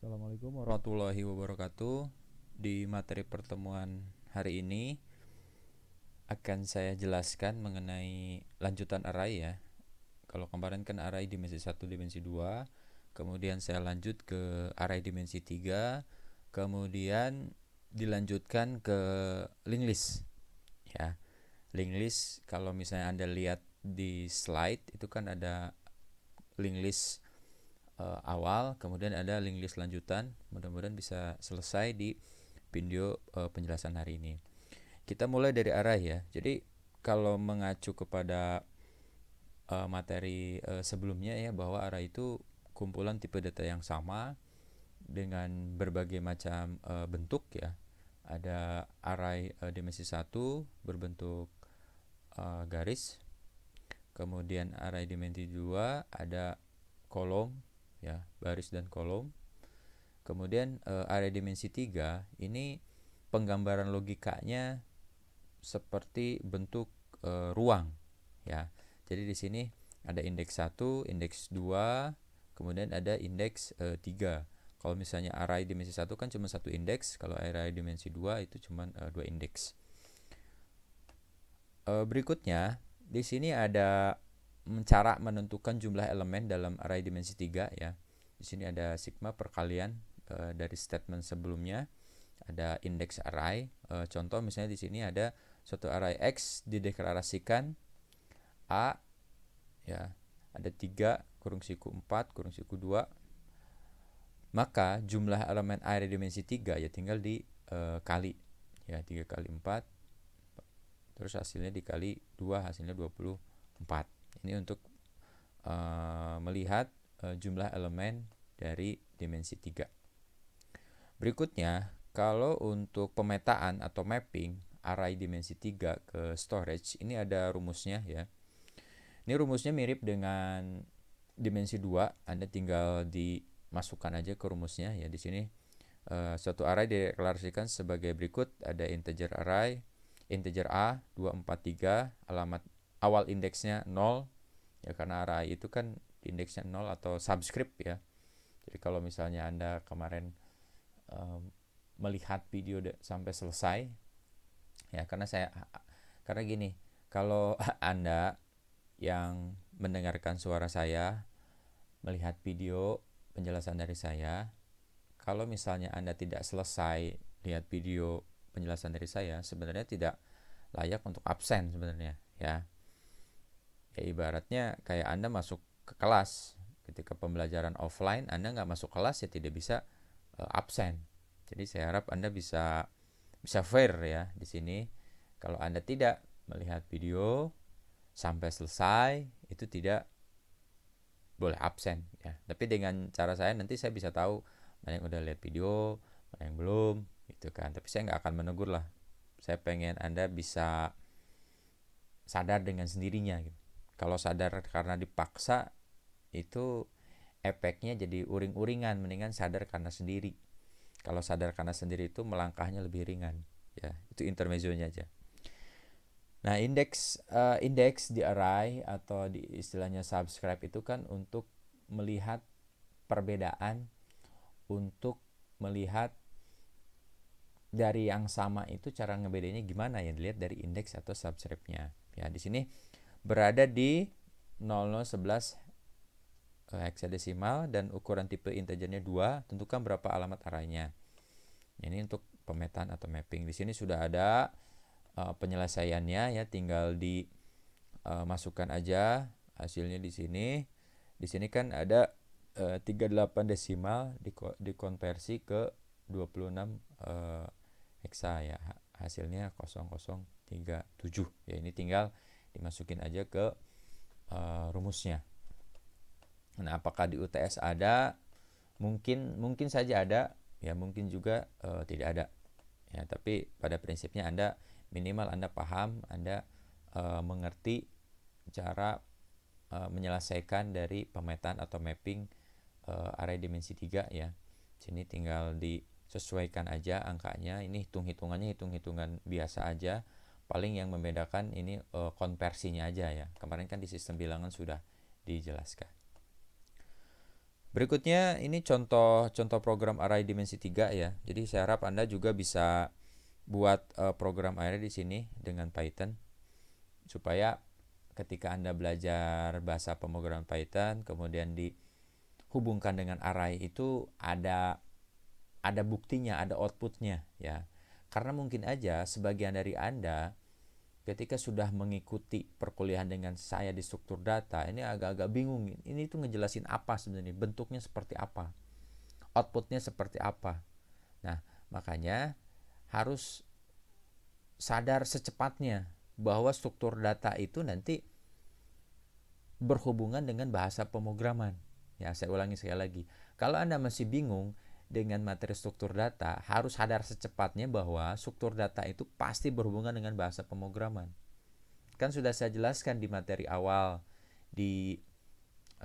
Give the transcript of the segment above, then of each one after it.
Assalamualaikum warahmatullahi wabarakatuh. Di materi pertemuan hari ini akan saya jelaskan mengenai lanjutan array ya. Kalau kemarin kan array dimensi 1, dimensi 2, kemudian saya lanjut ke array dimensi 3, kemudian dilanjutkan ke linked list ya. Linked list kalau misalnya Anda lihat di slide itu kan ada linked list awal, kemudian ada link list lanjutan. Mudah-mudahan bisa selesai di video penjelasan hari ini. Kita mulai dari array ya. Jadi kalau mengacu kepada materi sebelumnya ya, bahwa array itu kumpulan tipe data yang sama dengan berbagai macam bentuk ya. Ada array dimensi 1 berbentuk garis. Kemudian array dimensi 2 ada kolom ya, baris dan kolom. Kemudian array dimensi 3 ini penggambaran logikanya seperti bentuk ruang ya. Jadi di sini ada indeks 1, indeks 2, kemudian ada indeks 3. Kalau misalnya array dimensi 1 kan cuma satu indeks, kalau array dimensi 2 itu cuma 2 indeks. Berikutnya di sini ada cara menentukan jumlah elemen dalam array dimensi 3 ya. Di sini ada sigma perkalian dari statement sebelumnya. Ada indeks array. Contoh misalnya di sini ada suatu array X dideklarasikan A ya. Ada 3 kurung siku 4 kurung siku 2. Maka jumlah elemen array dimensi 3 ya tinggal dikali ya, 3 kali 4 terus hasilnya dikali 2, hasilnya 24. Ini untuk melihat jumlah elemen dari dimensi 3. Berikutnya, kalau untuk pemetaan atau mapping array dimensi 3 ke storage, ini ada rumusnya ya. Ini rumusnya mirip dengan dimensi 2, Anda tinggal dimasukkan aja ke rumusnya ya. Di sini suatu array dideklarasikan sebagai berikut, ada integer array, integer A 243, alamat awal indeksnya 0 ya, karena array itu kan indeksnya 0 atau subscript ya. Jadi kalau misalnya Anda kemarin melihat video sampai selesai ya, karena gini, kalau Anda yang mendengarkan suara saya, melihat video penjelasan dari saya, kalau misalnya Anda tidak selesai lihat video penjelasan dari saya, sebenarnya tidak layak untuk absen sebenarnya ya. Ya ibaratnya kayak Anda masuk ke kelas, ketika pembelajaran offline Anda nggak masuk kelas ya tidak bisa absen. Jadi saya harap Anda bisa fair ya di sini. Kalau Anda tidak melihat video sampai selesai, itu tidak boleh absen ya. Tapi dengan cara saya nanti saya bisa tahu mana yang udah lihat video, mana yang belum gitu kan. Tapi saya nggak akan menegur lah. Saya pengen Anda bisa sadar dengan sendirinya gitu. Kalau sadar karena dipaksa, itu efeknya jadi uring-uringan. Mendingan sadar karena sendiri. Kalau sadar karena sendiri itu melangkahnya lebih ringan ya. Itu intermezzonya aja. Nah, indeks di array atau di istilahnya subscribe itu kan untuk melihat perbedaan, untuk melihat dari yang sama itu cara ngebedainnya gimana ya, dilihat dari indeks atau subscribe-nya. Ya, di sini berada di 0011 hexadesimal dan ukuran tipe integernya 2, tentukan berapa alamat arraynya. Ini untuk pemetaan atau mapping. Di sini sudah ada penyelesaiannya ya, tinggal dimasukkan aja hasilnya di sini. Di sini kan ada 38 desimal dikonversi ke 26 hexa ya, hasilnya 0037 ya. Ini tinggal dimasukin aja ke rumusnya. Nah, apakah di UTS ada? Mungkin saja ada ya, mungkin juga tidak ada ya. Tapi pada prinsipnya Anda minimal Anda paham, Anda mengerti cara menyelesaikan dari pemetaan atau mapping array dimensi 3 ya. Sini tinggal disesuaikan aja angkanya. Ini hitung-hitungan biasa aja. Paling yang membedakan ini konversinya aja ya. Kemarin kan di sistem bilangan sudah dijelaskan. Berikutnya ini contoh program array dimensi 3 ya. Jadi saya harap Anda juga bisa buat program array di sini dengan Python supaya ketika Anda belajar bahasa pemrograman Python kemudian dihubungkan dengan array itu ada buktinya, ada outputnya ya. Karena mungkin aja sebagian dari Anda ketika sudah mengikuti perkuliahan dengan saya di struktur data, ini agak-agak bingung. Ini tuh ngejelasin apa sebenarnya, bentuknya seperti apa, outputnya seperti apa. Nah, makanya harus sadar secepatnya bahwa struktur data itu nanti berhubungan dengan bahasa pemrograman. Ya, saya ulangi sekali lagi. Kalau Anda masih bingung dengan materi struktur data, harus sadar secepatnya bahwa struktur data itu pasti berhubungan dengan bahasa pemrograman. Kan sudah saya jelaskan di materi awal di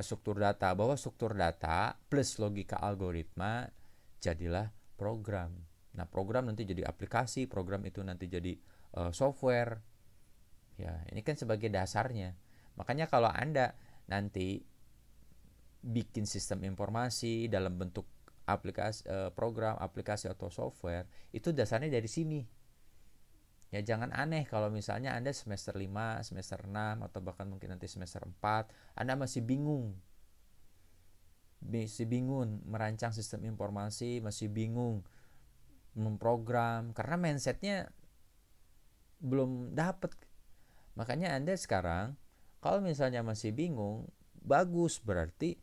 struktur data bahwa struktur data plus logika algoritma jadilah program. Nah, program nanti jadi aplikasi, program itu nanti jadi software. Ya, ini kan sebagai dasarnya. Makanya kalau Anda nanti bikin sistem informasi dalam bentuk aplikasi, program, aplikasi atau software, itu dasarnya dari sini. Ya jangan aneh kalau misalnya Anda semester 5, semester 6 atau bahkan mungkin nanti semester 4 Anda masih bingung merancang sistem informasi, masih bingung memprogram karena mindsetnya belum dapat. Makanya Anda sekarang kalau misalnya masih bingung, bagus, berarti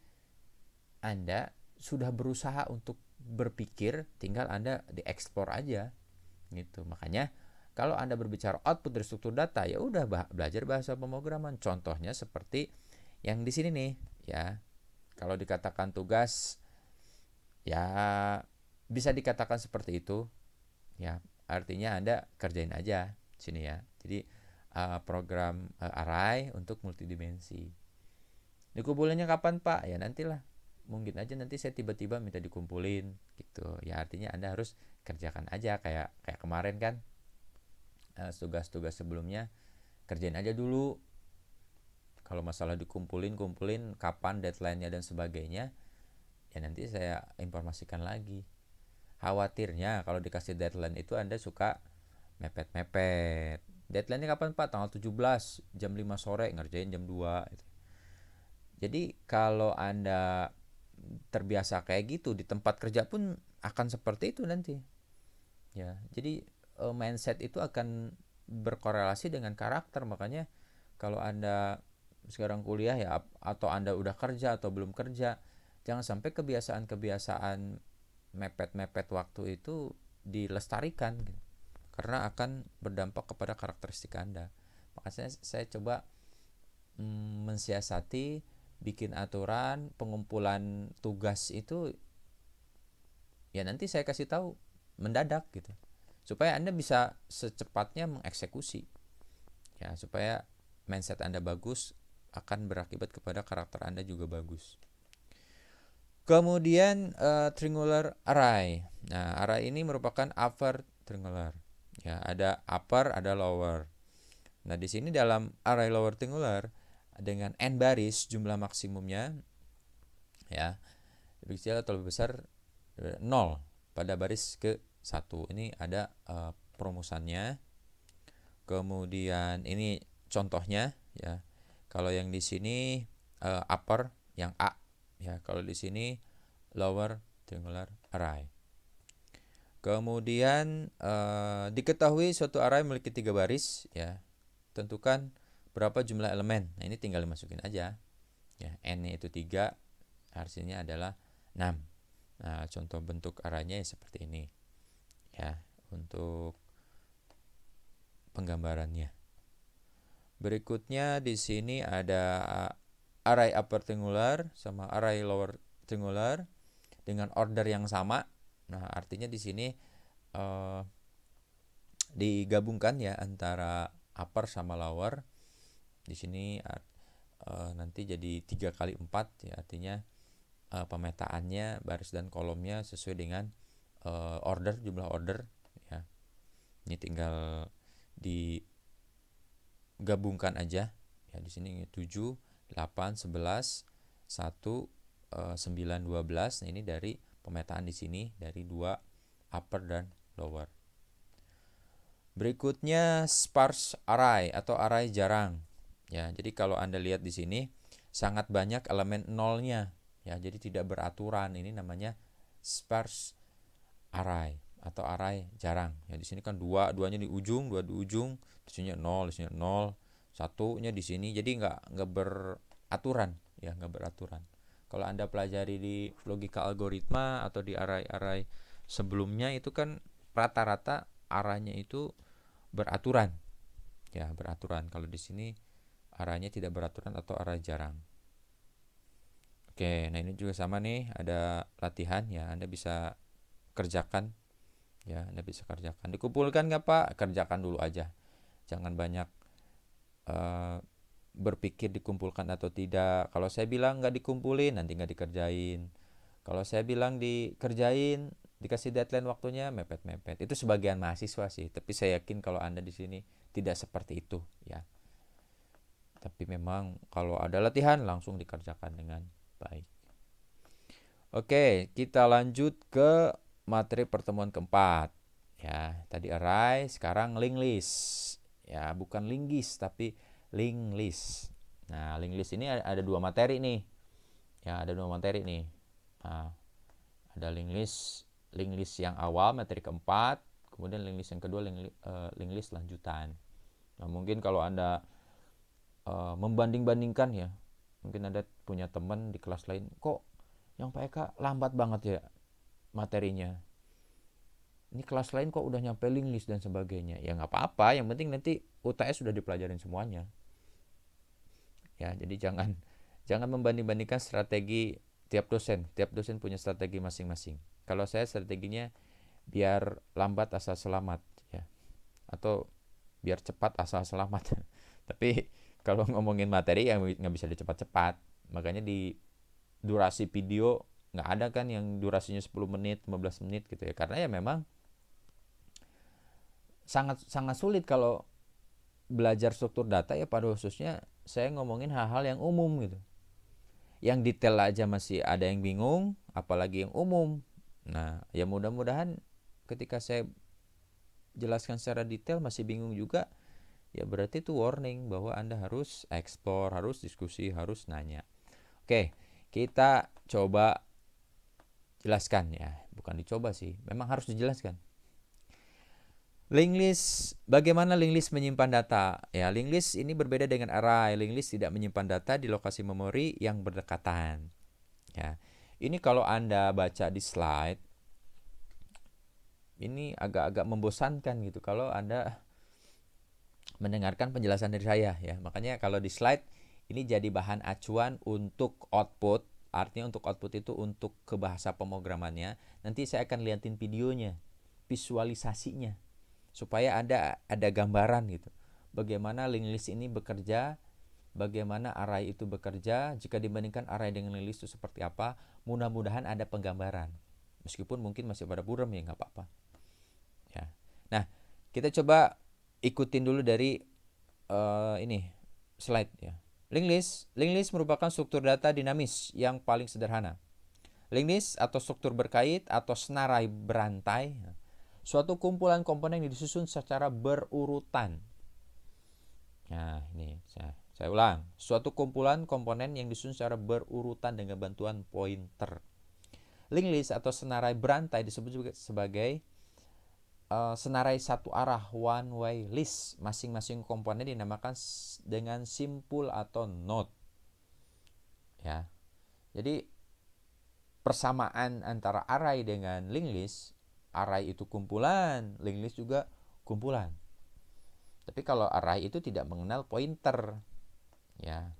Anda sudah berusaha untuk berpikir, tinggal Anda dieksplor aja gitu. Makanya kalau Anda berbicara output dari struktur data, ya udah belajar bahasa pemrograman. Contohnya seperti yang di sini nih, ya. Kalau dikatakan tugas, ya bisa dikatakan seperti itu, ya. Artinya Anda kerjain aja sini ya. Jadi program array untuk multidimensi. Dikumpulinnya kapan Pak? Ya nantilah. Mungkin aja nanti saya tiba-tiba minta dikumpulin gitu. Ya artinya Anda harus kerjakan aja kayak kemarin kan. Tugas-tugas sebelumnya kerjain aja dulu. Kalau masalah kumpulin kapan deadline-nya dan sebagainya, ya nanti saya informasikan lagi. Khawatirnya kalau dikasih deadline itu Anda suka mepet-mepet. Deadline-nya kapan Pak? Tanggal 17 jam 5 sore, ngerjain jam 2 gitu. Jadi kalau Anda terbiasa kayak gitu di tempat kerja pun akan seperti itu nanti. Ya, jadi mindset itu akan berkorelasi dengan karakter. Makanya kalau Anda sekarang kuliah ya atau Anda udah kerja atau belum kerja, jangan sampai kebiasaan-kebiasaan mepet-mepet waktu itu dilestarikan gitu. Karena akan berdampak kepada karakteristik Anda. Makanya saya coba mensiasati bikin aturan pengumpulan tugas itu ya nanti saya kasih tahu mendadak gitu supaya Anda bisa secepatnya mengeksekusi ya supaya mindset Anda bagus akan berakibat kepada karakter Anda juga bagus. Kemudian triangular array. Nah, array ini merupakan upper triangular. Ya, ada upper, ada lower. Nah, di sini dalam array lower triangular dengan n baris jumlah maksimumnya ya lebih kecil atau lebih besar 0 pada baris ke 1. Ini ada perumusannya. Kemudian ini contohnya ya. Kalau yang di sini upper yang A ya, kalau di sini lower triangular array. Kemudian diketahui suatu array memiliki 3 baris ya. Tentukan berapa jumlah elemen. Nah, ini tinggal dimasukin aja. Ya, n-nya itu 3, hasilnya adalah 6. Nah, contoh bentuk arraynya ya seperti ini. Ya, untuk penggambarannya. Berikutnya di sini ada array upper triangular sama array lower triangular dengan order yang sama. Nah, artinya di sini digabungkan ya antara upper sama lower. Di sini nanti jadi 3 kali 4 ya, artinya pemetaannya baris dan kolomnya sesuai dengan order, jumlah order ya. Ini tinggal digabungkan aja ya, di sini 7, 8, 11, 1, 9, 12. Nah, ini dari pemetaan di sini dari 2 upper dan lower. Berikutnya sparse array atau array jarang. Ya, jadi kalau Anda lihat di sini sangat banyak elemen nolnya. Ya, jadi tidak beraturan. Ini namanya sparse array atau array jarang. Ya, di sini kan duanya di ujung, dua di ujung, di sini 0, di sini 0, satunya di sini. Jadi nggak beraturan, ya, nggak beraturan. Kalau Anda pelajari di logika algoritma atau di array-array sebelumnya itu kan rata-rata arahnya itu beraturan. Ya, beraturan. Kalau di sini arahnya tidak beraturan atau arah jarang. Oke, nah ini juga sama nih, ada latihan ya, Anda bisa kerjakan. Ya, Anda bisa kerjakan. Dikumpulkan nggak Pak? Kerjakan dulu aja. Jangan banyak berpikir dikumpulkan atau tidak. Kalau saya bilang nggak dikumpulin, nanti nggak dikerjain. Kalau saya bilang dikerjain, dikasih deadline waktunya mepet-mepet. Itu sebagian mahasiswa sih, tapi saya yakin kalau Anda di sini tidak seperti itu, ya. Tapi memang kalau ada latihan langsung dikerjakan dengan baik. Oke, kita lanjut ke materi pertemuan keempat. Ya, tadi array, sekarang linked list. Ya, bukan linked list tapi linked list. Nah, linked list ini ada 2 materi nih. Ya, ada 2 materi nih. Nah, ada linked list yang awal materi keempat, kemudian linked list yang kedua linked list lanjutan. Nah, mungkin kalau Anda membanding-bandingkan ya, mungkin Anda punya teman di kelas lain, kok yang Pak Eka lambat banget ya materinya, ini kelas lain kok udah nyampe linked list dan sebagainya. Ya nggak apa-apa, yang penting nanti UTS sudah dipelajarin semuanya. Ya, jadi jangan membanding-bandingkan strategi tiap dosen punya strategi masing-masing. Kalau saya strateginya biar lambat asal selamat, ya, atau biar cepat asal selamat. Tapi kalau ngomongin materi yang nggak bisa dicepat-cepat, makanya di durasi video nggak ada kan yang durasinya 10 menit 15 menit gitu ya, karena ya memang sangat sulit kalau belajar struktur data ya, pada khususnya saya ngomongin hal-hal yang umum gitu. Yang detail aja masih ada yang bingung, apalagi yang umum. Nah, ya mudah-mudahan ketika saya jelaskan secara detail masih bingung juga, ya berarti itu warning bahwa Anda harus explore, harus diskusi, harus nanya. Oke, kita coba jelaskan ya. Bukan dicoba sih, memang harus dijelaskan. Linked list, bagaimana linked list menyimpan data? Ya, linked list ini berbeda dengan array. Linked list tidak menyimpan data di lokasi memori yang berdekatan. Ya, ini kalau Anda baca di slide, ini agak-agak membosankan gitu kalau Anda mendengarkan penjelasan dari saya ya. Makanya kalau di slide ini jadi bahan acuan untuk output. Artinya untuk output itu untuk ke bahasa pemrogramannya. Nanti saya akan liatin videonya, visualisasinya, supaya ada gambaran gitu. Bagaimana linked list ini bekerja, bagaimana array itu bekerja, jika dibandingkan array dengan linked list itu seperti apa. Mudah-mudahan ada penggambaran. Meskipun mungkin masih pada buram ya, nggak apa-apa. Ya. Nah, kita coba ikutin dulu dari ini slide ya. Linked list merupakan struktur data dinamis yang paling sederhana. Linked list atau struktur berkait atau senarai berantai, suatu kumpulan komponen yang disusun secara berurutan. Nah, ini saya ulang. Suatu kumpulan komponen yang disusun secara berurutan dengan bantuan pointer. Linked list atau senarai berantai disebut sebagai senarai satu arah, one way list. Masing-masing komponen dinamakan dengan simpul atau node. Ya. Jadi persamaan antara array dengan linked list, array itu kumpulan, linked list juga kumpulan. Tapi kalau array itu tidak mengenal pointer, ya,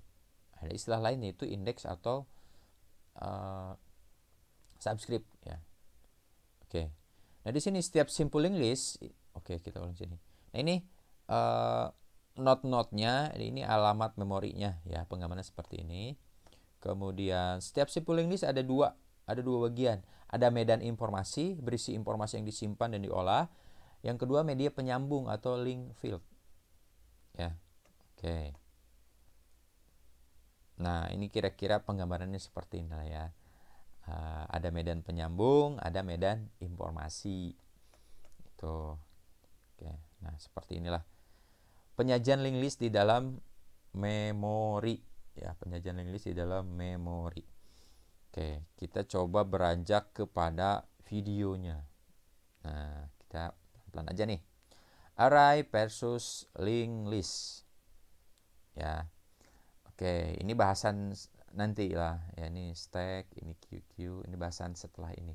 ada istilah lain yaitu indeks atau subscript, ya. Oke. Nah di sini setiap simpul linked list, oke kita ulang sini. Nah ini node-node-nya, ini alamat memorinya, ya, penggambaran seperti ini. Kemudian setiap simpul linked list ada dua bagian. Ada medan informasi, berisi informasi yang disimpan dan diolah. Yang kedua media penyambung atau link field. Ya. Oke. Nah, ini kira-kira penggambarannya seperti ini lah ya. Ada medan penyambung, ada medan informasi. Itu. Oke. Nah, seperti inilah penyajian link list di dalam memori ya, penyajian link list di dalam memori. Oke, kita coba beranjak kepada videonya. Nah, kita pelan-pelan aja nih. Array versus link list. Ya. Oke, ini bahasan nanti lah. Ya, ini stack, ini QQ, ini bahasan setelah ini.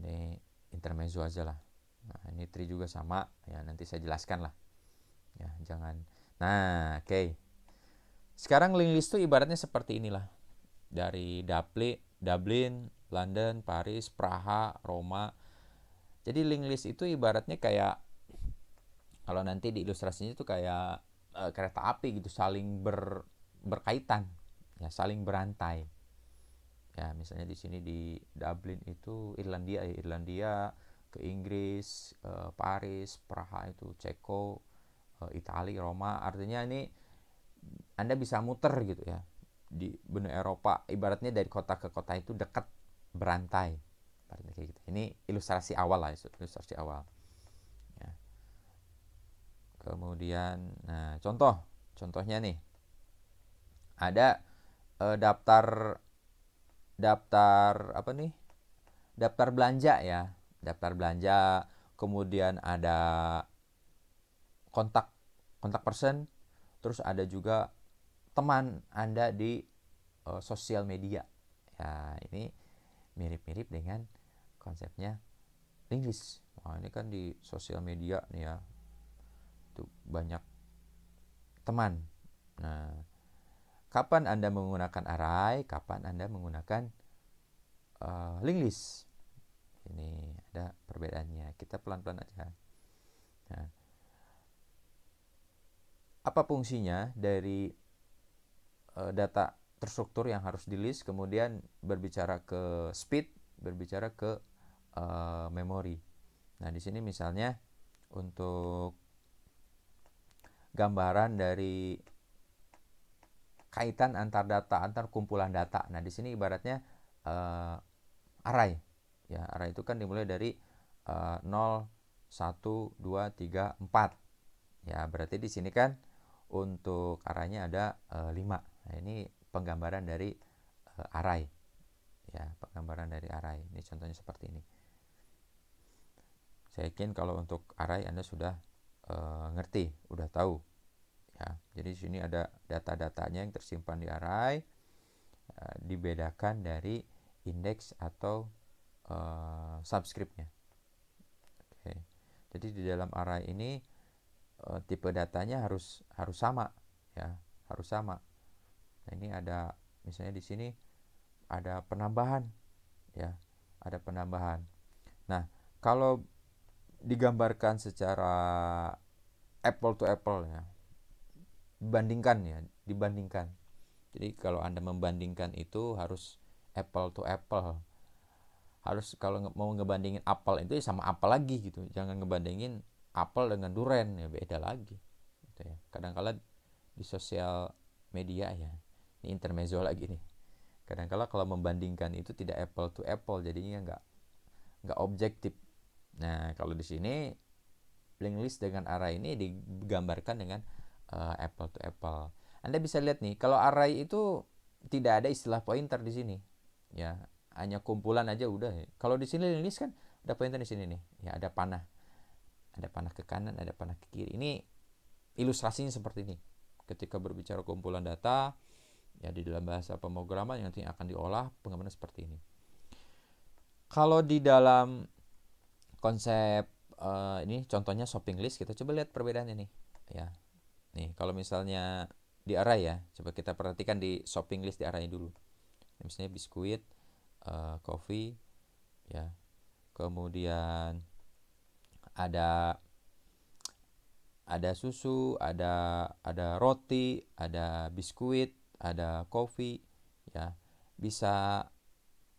Ini intermezzo aja lah. Nah, ini tree juga sama. Ya, nanti saya jelaskan lah. Ya, jangan. Nah, oke. Sekarang link list itu ibaratnya seperti inilah. Dari Dublin, London, Paris, Praha, Roma. Jadi link list itu ibaratnya kayak, kalau nanti di ilustrasinya itu kayak kereta api gitu, saling berkaitan, ya, saling berantai. Ya, misalnya di sini di Dublin itu Irlandia ya, Irlandia ke Inggris, Paris, Praha itu Ceko, Italia, Roma. Artinya ini Anda bisa muter gitu ya di benua Eropa. Ibaratnya dari kota ke kota itu dekat, berantai. Ibaratnya kayak gitu. Ini ilustrasi awal lah, ilustrasi awal. Ya. Kemudian, nah contohnya nih ada daftar daftar apa nih? Daftar belanja ya, daftar belanja. Kemudian ada kontak kontak person, terus ada juga teman Anda di sosial media. Ya, ini mirip-mirip dengan konsepnya link list. Nah, ini kan di sosial media nih ya, itu banyak teman. Nah, kapan Anda menggunakan array, kapan Anda menggunakan link list. Ini ada perbedaannya. Kita pelan-pelan aja. Nah, apa fungsinya dari data terstruktur yang harus di list, kemudian berbicara ke speed, berbicara ke memori. Nah, di sini misalnya untuk gambaran dari kaitan antar data, antar kumpulan data. Nah, di sini ibaratnya array. Ya, array itu kan dimulai dari 0, 1, 2, 3, 4. Ya, berarti di sini kan untuk arraynya ada 5. Nah, ini penggambaran dari array. Ya, penggambaran dari array. Ini contohnya seperti ini. Saya yakin kalau untuk array Anda sudah ngerti, udah tahu. Ya, jadi di sini ada data-datanya yang tersimpan di array, dibedakan dari indeks atau subscriptnya. Oke. Jadi di dalam array ini tipe datanya harus sama ya, harus sama. Nah, ini ada misalnya di sini ada penambahan ya, ada penambahan. Nah, kalau digambarkan secara apple to apple ya, dibandingkan. Jadi kalau Anda membandingkan itu harus apple to apple. Harus kalau mau ngebandingin apel itu ya sama apel lagi gitu. Jangan ngebandingin apel dengan duren, ya beda lagi. Gitu ya. Kadang-kala di sosial media ya, ini intermezzo lagi nih. Kadang-kala kalau membandingkan itu tidak apple to apple, jadinya nggak objektif. Nah, kalau di sini link list dengan array ini digambarkan dengan apple to apple. Anda bisa lihat nih, kalau array itu tidak ada istilah pointer di sini. Ya, hanya kumpulan aja udah. Kalau di sini link list kan ada pointer di sini nih. Ya, ada panah. Ada panah ke kanan, ada panah ke kiri. Ini ilustrasinya seperti ini. Ketika berbicara kumpulan data, ya di dalam bahasa pemrograman yang nanti akan diolah, penggambaran seperti ini. Kalau di dalam konsep ini contohnya shopping list, kita coba lihat perbedaannya nih. Ya, nih kalau misalnya di array ya, coba kita perhatikan di shopping list di array dulu. Misalnya biskuit, coffee, ya. Kemudian ada susu, ada roti, ada biskuit, ada kopi, ya. Bisa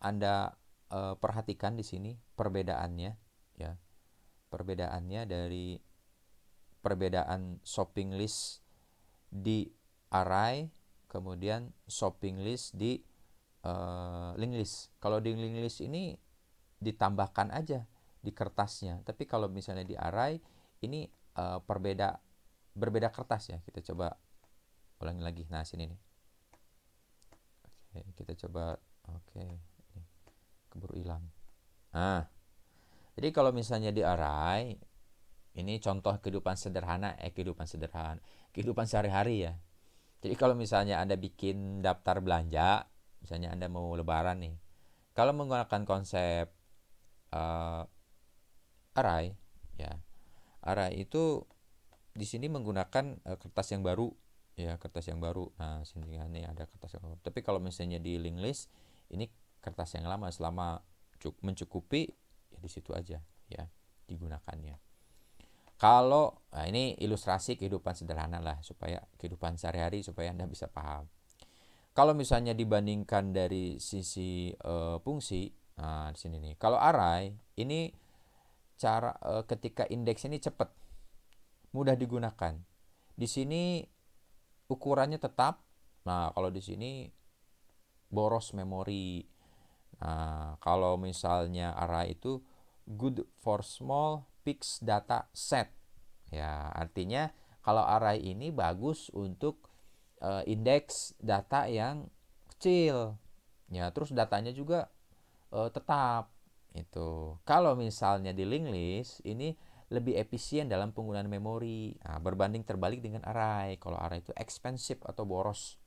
Anda perhatikan di sini perbedaannya, ya. Perbedaannya dari perbedaan shopping list di array, kemudian shopping list di link list. Kalau di link list ini ditambahkan aja di kertasnya, tapi kalau misalnya di array ini berbeda kertas ya. Kita coba ulangi lagi. Nah, sini nih. Oke, kita coba. Oke, keburu hilang. Nah, jadi kalau misalnya di array, ini contoh kehidupan kehidupan sehari-hari ya. Jadi kalau misalnya Anda bikin daftar belanja, misalnya Anda mau lebaran nih, kalau menggunakan konsep array, ya, array itu di sini menggunakan kertas yang baru, ya, kertas yang baru. Nah, sini nih ada kertas yang baru. Tapi kalau misalnya di link list, ini kertas yang lama, selama mencukupi ya di situ aja ya digunakannya. Kalau ini ilustrasi kehidupan sederhana lah, supaya kehidupan sehari-hari, supaya Anda bisa paham. Kalau misalnya dibandingkan dari sisi fungsi, nah di sini nih. Kalau array ini cara ketika indeks ini cepat, mudah digunakan. Di sini ukurannya tetap. Nah, kalau di sini boros memori. Nah, kalau misalnya array itu good for small fixed data set. Ya, artinya kalau array ini bagus untuk indeks data yang kecil. Ya, terus datanya juga tetap itu. Kalau misalnya di linked list ini lebih efisien dalam penggunaan memori. Nah, berbanding terbalik dengan array. Kalau array itu expensive atau boros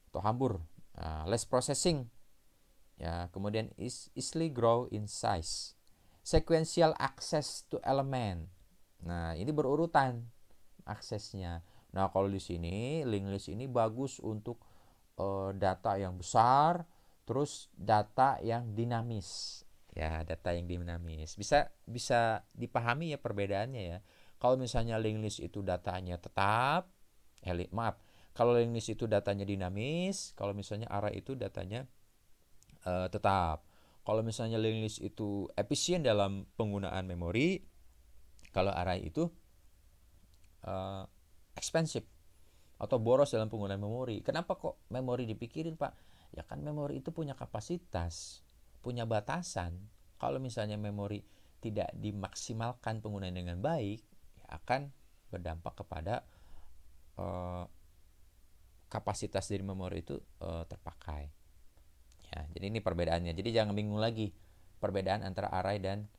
atau hambur. Nah, less processing. Ya, kemudian easily grow in size. Sequential access to element. Nah, ini berurutan aksesnya. Nah, kalau di sini linked list ini bagus untuk data yang besar, terus data yang dinamis. Ya, data yang dinamis. Bisa dipahami ya perbedaannya ya. Kalau misalnya linked list itu datanya tetap, kalau linked list itu datanya dinamis, kalau misalnya array itu datanya tetap. Kalau misalnya linked list itu efisien dalam penggunaan memori, kalau array itu expensive atau boros dalam penggunaan memori. Kenapa kok memori dipikirin, Pak? Ya kan memori itu punya kapasitas, punya batasan. Kalau misalnya memori tidak dimaksimalkan penggunaan dengan baik, ya akan berdampak kepada kapasitas dari memori itu terpakai. Ya, jadi ini perbedaannya. Jadi jangan bingung lagi perbedaan antara array dan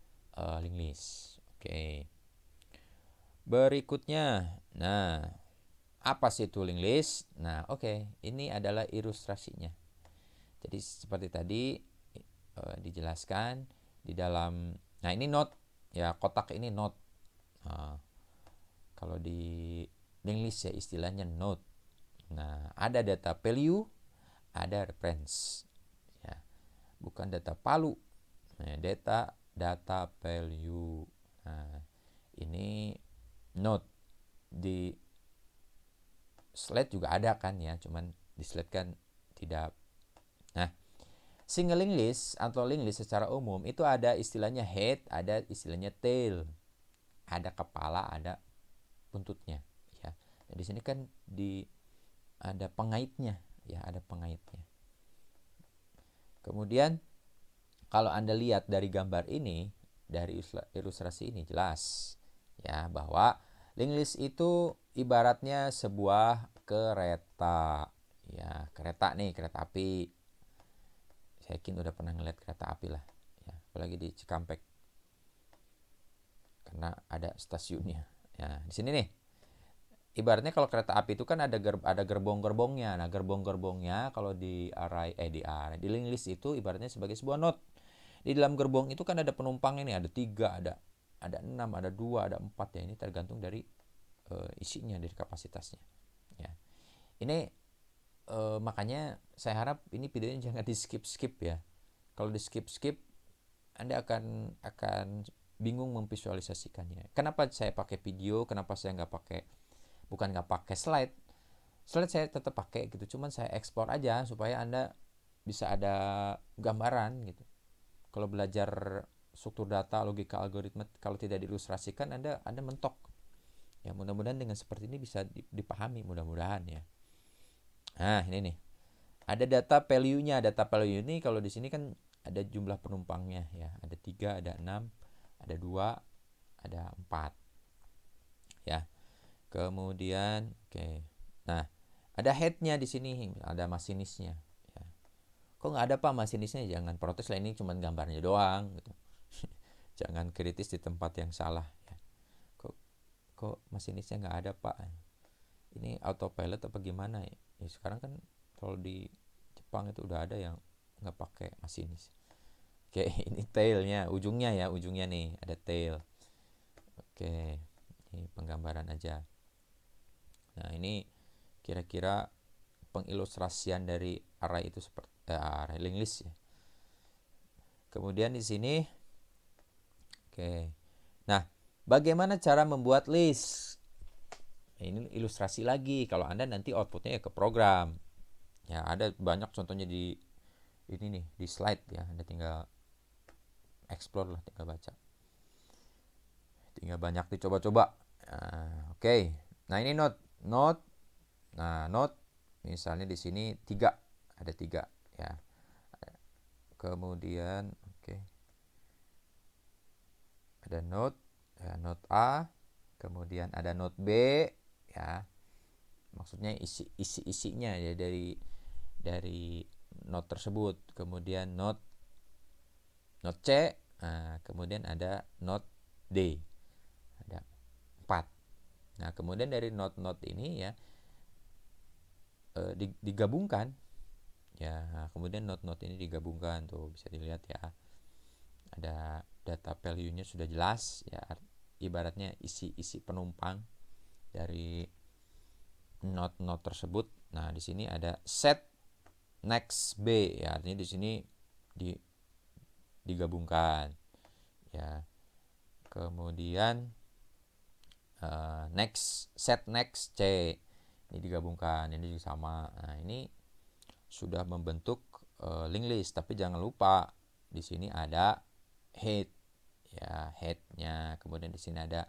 linked list. Oke. Berikutnya, nah, apa sih itu linked list? Nah, oke, ini adalah ilustrasinya. Jadi seperti tadi dijelaskan di dalam, nah ini node, ya, kotak ini node. Nah, kalau di linked list ya istilahnya node. Nah, ada data value, ada reference. Ya, bukan data palu. Nah, data value. Nah, ini node. Di slide juga ada kan ya, cuman di slide kan tidak. Nah, single linked list atau linked list secara umum itu ada istilahnya head, ada istilahnya tail. Ada kepala, ada buntutnya ya. Nah, di sini kan ada pengaitnya ya, ada pengaitnya. Kemudian kalau Anda lihat dari gambar ini, dari ilustrasi ini jelas ya bahwa linked list itu ibaratnya sebuah kereta. Ya, kereta nih, kereta api. Saya yakin udah pernah ngeliat kereta api lah. Ya, apalagi di Cikampek. Karena ada stasiunnya. Ya, di sini nih. Ibaratnya kalau kereta api itu kan ada gerbong-gerbongnya. Nah, gerbong-gerbongnya kalau di linked list itu ibaratnya sebagai sebuah node. Di dalam gerbong itu kan ada penumpang ini, ada 3, ada 6, ada 2, ada 4 ya. Ini tergantung dari isinya, dari kapasitasnya. Ya. Ini makanya saya harap ini videonya jangan di skip ya. Kalau di skip Anda akan bingung memvisualisasikannya. Kenapa saya pakai video? Kenapa saya nggak pakai slide? Slide saya tetap pakai gitu, cuman saya ekspor aja supaya Anda bisa ada gambaran gitu. Kalau belajar struktur data, logika algoritma, kalau tidak diilustrasikan Anda mentok. Ya, mudah-mudahan dengan seperti ini bisa dipahami, mudah-mudahan ya. Nah, ini nih. Ada data value-nya. Data value ini kalau di sini kan ada jumlah penumpangnya ya. Ada 3, ada 6, ada 2, ada 4 ya. Kemudian oke. Nah, ada head-nya di sini, ada masinisnya ya. Kok nggak ada Pak masinisnya? Jangan protes lah, ini cuma gambarnya doang gitu. Jangan kritis di tempat yang salah ya. Kok masinisnya nggak ada Pak? Ini autopilot apa gimana ya? Ya sekarang kan kalau di Jepang itu udah ada yang nggak pakai masinis. Oke, ini tailnya, ujungnya nih ada tail. Oke, ini penggambaran aja. Nah, ini kira-kira pengilustrasian dari array itu seperti array linked list ya. Kemudian di sini, oke. Nah, bagaimana cara membuat list? Ini ilustrasi lagi. Kalau Anda nanti outputnya ya ke program. Ya, ada banyak contohnya di ini nih, di slide ya. Anda tinggal explore lah, tinggal baca. Tinggal banyak dicoba-coba. Oke. Nah, ini note. Nah, note misalnya di sini 3, ada 3 ya. Kemudian oke. Ada note ya, note A, kemudian ada note B ya. Maksudnya isinya ya dari note tersebut. Kemudian note C, kemudian ada note D. Ada 4. Nah, kemudian dari note ini ya digabungkan ya. Kemudian note ini digabungkan tuh, bisa dilihat ya. Ada data value-nya sudah jelas ya, ibaratnya isi penumpang dari note tersebut. Nah, di sini ada set next B ya, artinya di sini digabungkan ya. Kemudian set next C ini digabungkan, ini juga sama. Nah, ini sudah membentuk linked list, tapi jangan lupa di sini ada head ya, headnya, kemudian di sini ada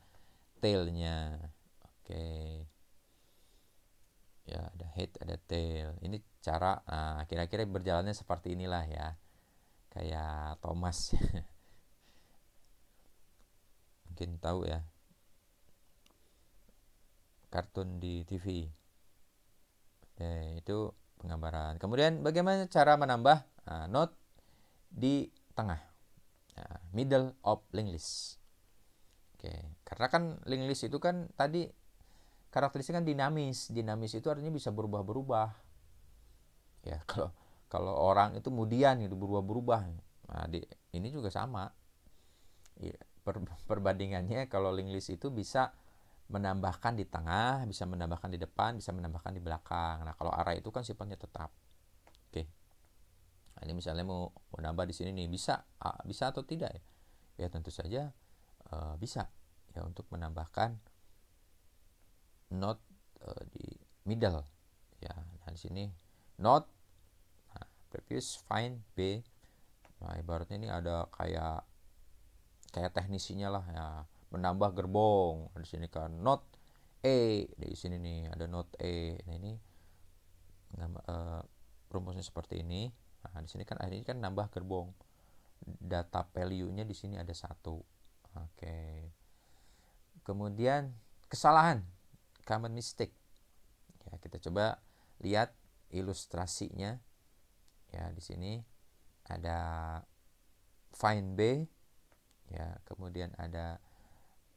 tailnya. Oke ya, ada head ada tail. Ini cara kira-kira berjalannya seperti inilah ya, kayak Thomas. Mungkin tahu ya, kartun di TV. Oke, itu penggambaran. Kemudian bagaimana cara menambah note di tengah, middle of linked list. Oke, karena kan linked list itu kan tadi karakteristiknya kan dinamis itu artinya bisa berubah-berubah ya. Kalau orang itu kemudian itu berubah-berubah. Nah, ini juga sama ya, perbandingannya kalau linked list itu bisa menambahkan di tengah, bisa menambahkan di depan, bisa menambahkan di belakang. Nah, kalau array itu kan sifatnya tetap. Oke. Nah, ini misalnya mau nambah di sini nih, bisa atau tidak ya? Ya tentu saja bisa ya, untuk menambahkan note di middle ya. Nah, di sini note previous find B. Nah, ibaratnya ini ada kayak teknisinya lah ya, menambah gerbong. Di sini kan note E, di sini nih ada note E. Nah, ini rumusnya seperti ini. Nah, di sini kan nambah gerbong. Data value-nya di sini ada 1. Oke. Kemudian kesalahan, common mistake. Ya, kita coba lihat ilustrasinya. Ya, di sini ada find B ya, kemudian ada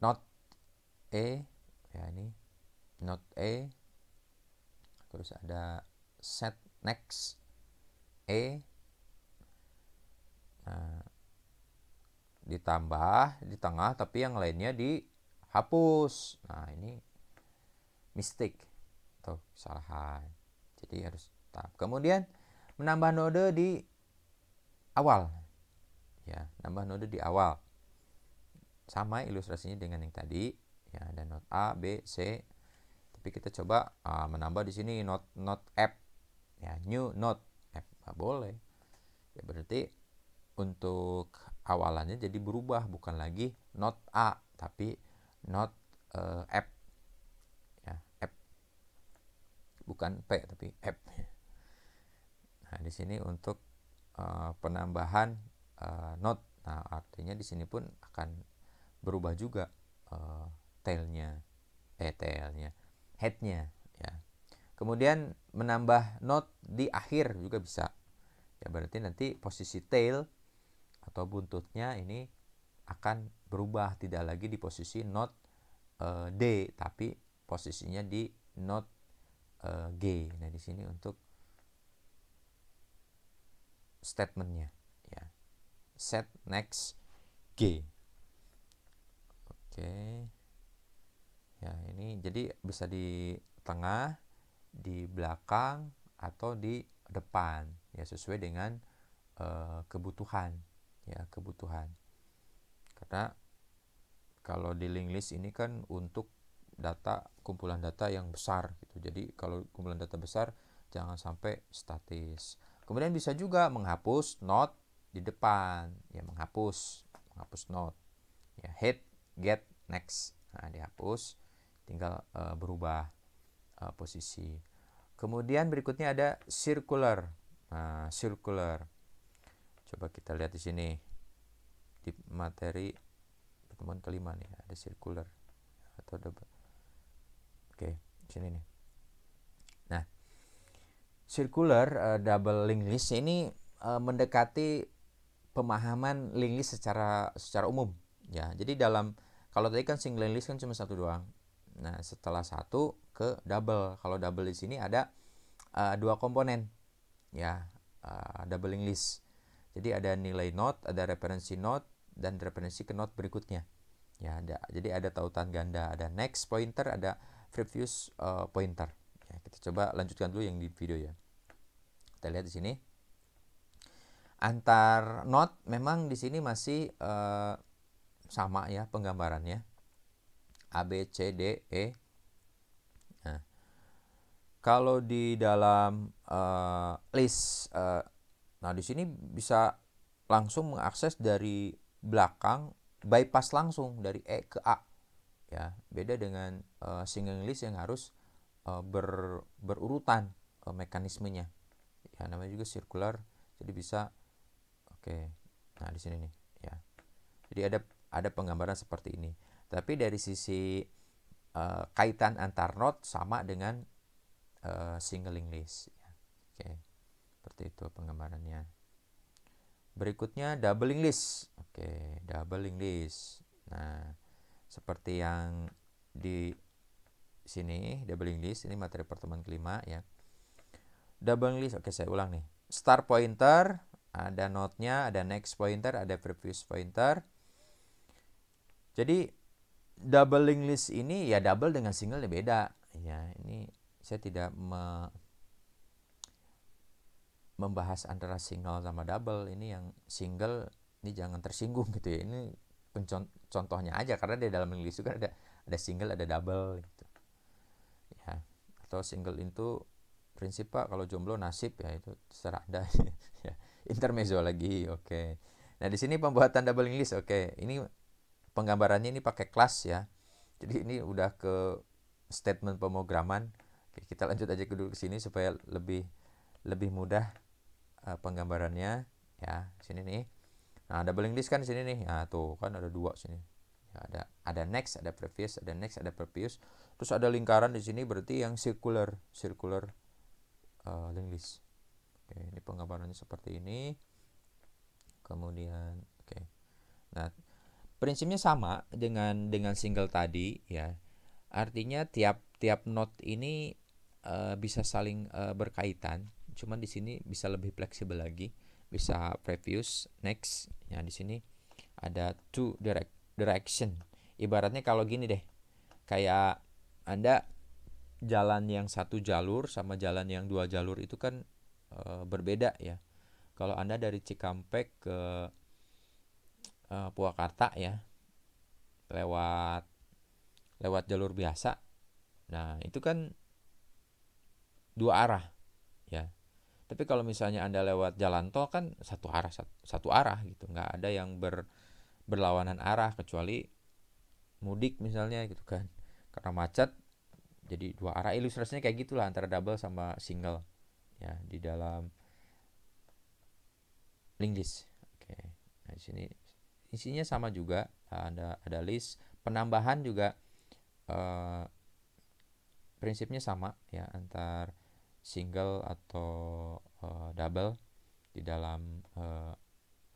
note E ya, ini note E, terus ada set next E. Nah, ditambah di tengah tapi yang lainnya dihapus. Nah, ini mistake atau kesalahan, jadi harus tetap. Kemudian menambah node di awal ya, nambah node di awal sama ilustrasinya dengan yang tadi ya, ada note A, B, C. Tapi kita coba menambah di sini note F ya, new note F. Nggak boleh ya, berarti untuk awalannya jadi berubah, bukan lagi note A tapi note F ya, F. bukan P tapi F. Nah, di sini untuk penambahan note. Nah, artinya di sini pun akan berubah juga tailnya, headnya ya. Kemudian menambah note di akhir juga bisa. Ya berarti nanti posisi tail atau buntutnya ini akan berubah, tidak lagi di posisi note D, tapi posisinya di note G. Nah, di sini untuk statementnya ya. Set next G. Oke. Ya, ini jadi bisa di tengah, di belakang atau di depan ya, sesuai dengan kebutuhan ya, kebutuhan. Karena kalau di linked list ini kan untuk data, kumpulan data yang besar gitu. Jadi kalau kumpulan data besar jangan sampai statis. Kemudian bisa juga menghapus note di depan ya, menghapus note ya, head, get, next. Nah, dihapus, tinggal berubah posisi. Kemudian berikutnya ada circular. Nah, circular. Coba kita lihat di sini di materi pertemuan kelima nih, ada circular atau double. Oke, sini nih. Nah, circular double linked list ini mendekati pemahaman linked list secara umum ya. Jadi kalau tadi kan single linked list kan cuma satu doang. Nah, setelah satu ke double. Kalau double di sini ada dua komponen ya, double linked list. Jadi ada nilai node, ada referensi node, dan referensi ke node berikutnya. Ya, jadi ada tautan ganda, ada next pointer, ada previous pointer. Ya, kita coba lanjutkan dulu yang di video ya. Kita lihat di sini. Antar node memang di sini masih sama ya penggambarannya. A, B, C, D, E. Nah, kalau di dalam list, nah di sini bisa langsung mengakses dari belakang, bypass langsung dari E ke A. Ya, beda dengan single list yang harus berurutan mekanismenya. Ya, namanya juga circular. Jadi bisa Nah, di sini nih ya. Jadi ada penggambaran seperti ini. Tapi dari sisi kaitan antar node sama dengan single linked list ya. Seperti itu penggambarannya. Berikutnya double linked list. Double linked list. Nah, seperti yang di sini double linked list, ini materi pertemuan kelima ya. Double linked list, saya ulang nih. Start pointer, ada node-nya, ada next pointer, ada previous pointer. Jadi double linked list ini ya double dengan single beda ya. Ini saya tidak membahas antara single sama double. Ini yang single ini jangan tersinggung gitu ya. Ini contohnya aja, karena di dalam linked list juga ada single, ada double gitu ya. Atau single itu prinsip Pak, kalau jomblo nasib ya, itu terserah Anda. Ya, intermezzo lagi. Nah, di sini pembuatan double linked list. Ini penggambarannya ini pakai kelas ya. Jadi ini udah ke statement pemrograman. Kita lanjut aja dulu ke sini supaya lebih mudah penggambarannya ya. Sini nih. Nah, double linked list kan sini nih. Nah, tuh kan ada dua sini. Ya, ada next, ada previous, ada next, ada previous. Terus ada lingkaran di sini, berarti yang circular linked list. Ini penggambarannya seperti ini. Kemudian nah, prinsipnya sama dengan single tadi ya. Artinya tiap node ini bisa saling berkaitan. Cuman di sini bisa lebih fleksibel lagi. Bisa previous, next. Ya, di sini ada two direction. Ibaratnya kalau gini deh. Kayak Anda jalan yang satu jalur sama jalan yang dua jalur itu kan berbeda ya. Kalau Anda dari Cikampek ke Purwakarta ya, lewat jalur biasa. Nah, itu kan dua arah ya. Tapi kalau misalnya Anda lewat jalan tol kan satu arah gitu, nggak ada yang berlawanan arah, kecuali mudik misalnya gitu kan. Karena macet Jadi dua arah, ilustrasinya kayak gitulah antara double sama single ya di dalam link list. Oke. Nah, di sini isinya sama juga, ada list, penambahan juga eh, prinsipnya sama ya antar single atau double di dalam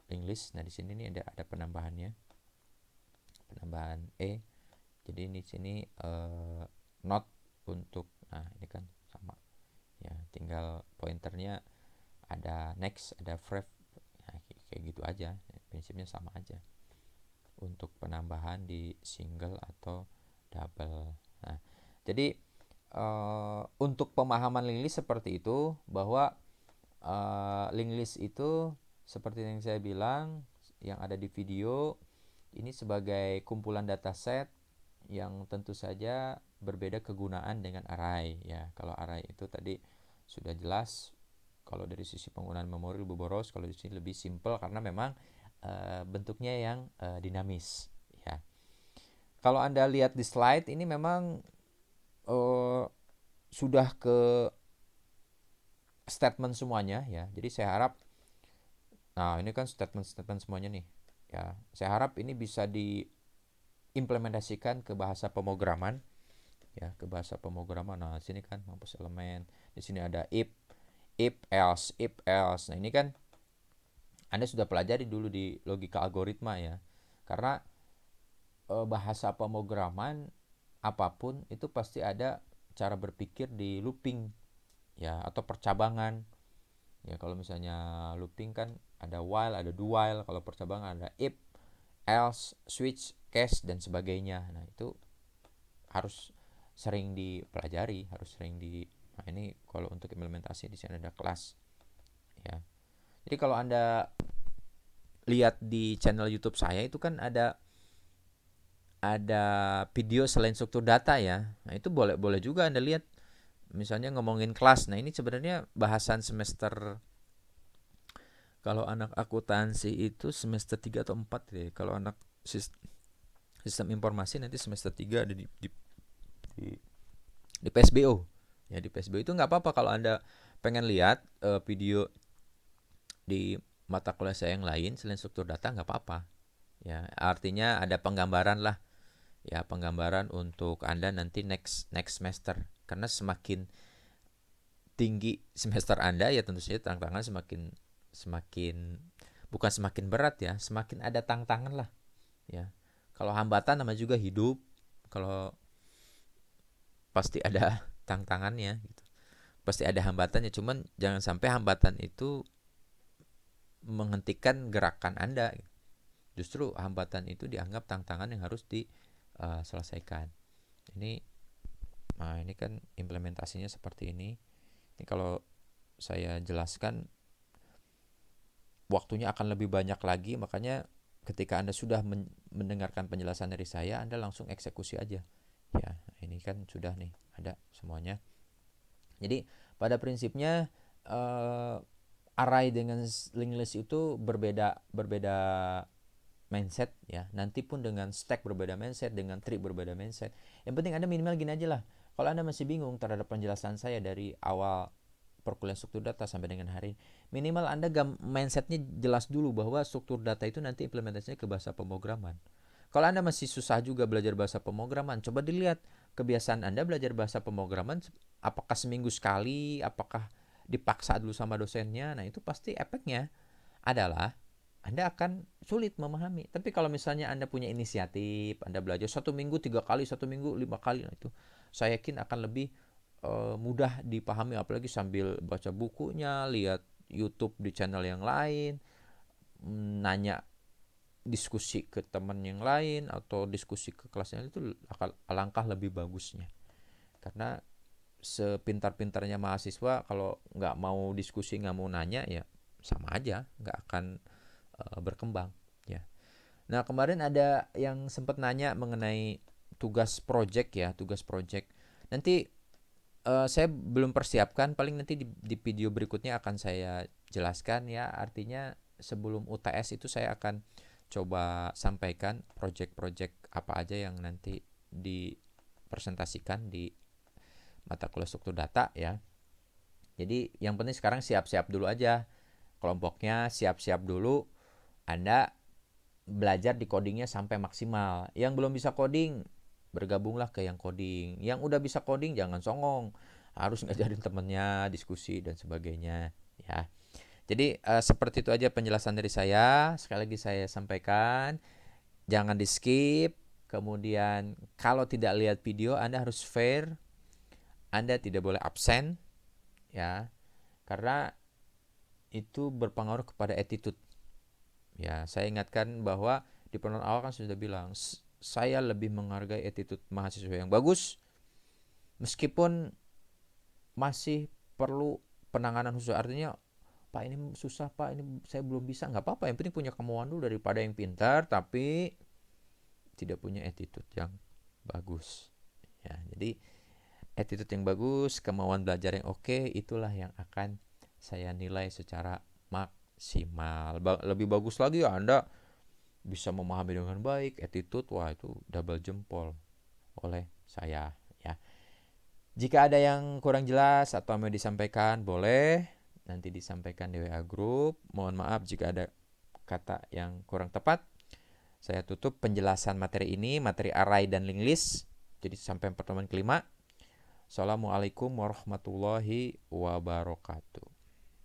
link list. Nah, di sini nih ada penambahannya. Penambahan Jadi di sini not untuk, nah ini kan sama ya, tinggal pointernya ada next, ada frame ya, kayak gitu aja, prinsipnya sama aja untuk penambahan di single atau double. Nah, jadi untuk pemahaman link list seperti itu, bahwa link list itu seperti yang saya bilang yang ada di video ini sebagai kumpulan dataset yang tentu saja berbeda kegunaan dengan array ya. Kalau array itu tadi sudah jelas, kalau dari sisi penggunaan memori lebih boros, kalau di sini lebih simple karena memang bentuknya yang dinamis ya. Kalau Anda lihat di slide ini memang sudah ke statement semuanya ya. Jadi saya harap, nah ini kan statement semuanya nih ya. Saya harap ini bisa diimplementasikan ke bahasa pemrograman ya, ke bahasa pemrograman. Nah, di sini kan mampus elemen. Di sini ada if else. Nah, ini kan Anda sudah pelajari dulu di logika algoritma ya. Karena bahasa pemrograman apapun itu pasti ada cara berpikir di looping ya, atau percabangan. Ya, kalau misalnya looping kan ada while, ada do while. Kalau percabangan ada if, else, switch, case dan sebagainya. Nah, itu harus sering dipelajari, harus sering di. Nah, ini kalau untuk implementasi di sini ada kelas ya. Jadi kalau Anda lihat di channel YouTube saya itu kan ada video selain struktur data ya. Nah, itu boleh juga Anda lihat. Misalnya ngomongin kelas. Nah, ini sebenarnya bahasan semester, kalau anak akuntansi itu semester 3 atau 4 deh. Kalau anak sistem informasi nanti semester 3 ada di PSBO. Ya, di PSBO itu nggak apa-apa kalau Anda pengen lihat video di mata kuliah saya yang lain selain struktur data, nggak apa-apa. Ya, artinya ada penggambaran lah. Ya, penggambaran untuk Anda nanti next semester. Karena semakin tinggi semester Anda ya tentu saja tantangan semakin bukan semakin berat ya, semakin ada tantangan lah ya. Kalau hambatan nama juga hidup, kalau pasti ada tantangannya gitu. Pasti ada hambatannya, cuman jangan sampai hambatan itu menghentikan gerakan Anda. Justru hambatan itu dianggap tantangan yang harus diselesaikan. Ini kan implementasinya seperti ini. Ini kalau saya jelaskan waktunya akan lebih banyak lagi, makanya ketika Anda sudah mendengarkan penjelasan dari saya, Anda langsung eksekusi aja. Ya, ini kan sudah nih ada semuanya. Jadi pada prinsipnya array dengan linked list itu berbeda mindset ya. Nanti pun dengan stack berbeda mindset, dengan tree berbeda mindset. Yang penting Anda minimal gini aja lah. Kalau Anda masih bingung terhadap penjelasan saya dari awal perkuliahan struktur data sampai dengan hari ini, minimal Anda mindsetnya jelas dulu bahwa struktur data itu nanti implementasinya ke bahasa pemrograman. Kalau Anda masih susah juga belajar bahasa pemrograman, coba dilihat kebiasaan Anda belajar bahasa pemrograman, apakah seminggu sekali, apakah dipaksa dulu sama dosennya. Nah, itu pasti efeknya adalah Anda akan sulit memahami. Tapi kalau misalnya Anda punya inisiatif, Anda belajar 1 minggu 3 kali, 1 minggu 5 kali, nah itu saya yakin akan lebih mudah dipahami, apalagi sambil baca bukunya, lihat YouTube di channel yang lain, nanya diskusi ke teman yang lain atau diskusi ke kelasnya, itu alangkah lebih bagusnya. Karena sepintar-pintarnya mahasiswa kalau nggak mau diskusi, nggak mau nanya, ya sama aja, nggak akan berkembang ya. Nah, kemarin ada yang sempat nanya mengenai tugas project ya, tugas project. Nanti saya belum persiapkan, paling nanti di video berikutnya akan saya jelaskan ya. Artinya sebelum UTS itu saya akan coba sampaikan project-project apa aja yang nanti dipresentasikan di mata kuliah struktur data ya. Jadi yang penting sekarang siap-siap dulu aja. Kelompoknya siap-siap dulu. Anda belajar di codingnya sampai maksimal. Yang belum bisa coding, bergabunglah ke yang coding. Yang udah bisa coding jangan songong. Harus ngajarin temennya, diskusi dan sebagainya ya. Jadi seperti itu aja penjelasan dari saya. Sekali lagi saya sampaikan, jangan di skip. Kemudian kalau tidak lihat video, Anda harus fair. Anda tidak boleh absen ya. Karena itu berpengaruh kepada attitude. Ya, saya ingatkan bahwa di penonton awal kan sudah bilang, saya lebih menghargai attitude mahasiswa yang bagus meskipun masih perlu penanganan khusus. Artinya, Pak ini susah, Pak ini saya belum bisa, nggak apa-apa, yang penting punya kemauan dulu daripada yang pintar tapi tidak punya attitude yang bagus. Ya, jadi attitude yang bagus, kemauan belajar yang oke, itulah yang akan saya nilai secara maksimal. Lebih bagus lagi ya Anda bisa memahami dengan baik, attitude, wah itu double jempol oleh saya ya. Jika ada yang kurang jelas atau mau disampaikan, boleh nanti disampaikan di WA group. Mohon maaf jika ada kata yang kurang tepat. Saya tutup penjelasan materi ini, materi array dan linked list. Jadi sampai pertemuan kelima. Assalamualaikum warahmatullahi wabarakatuh.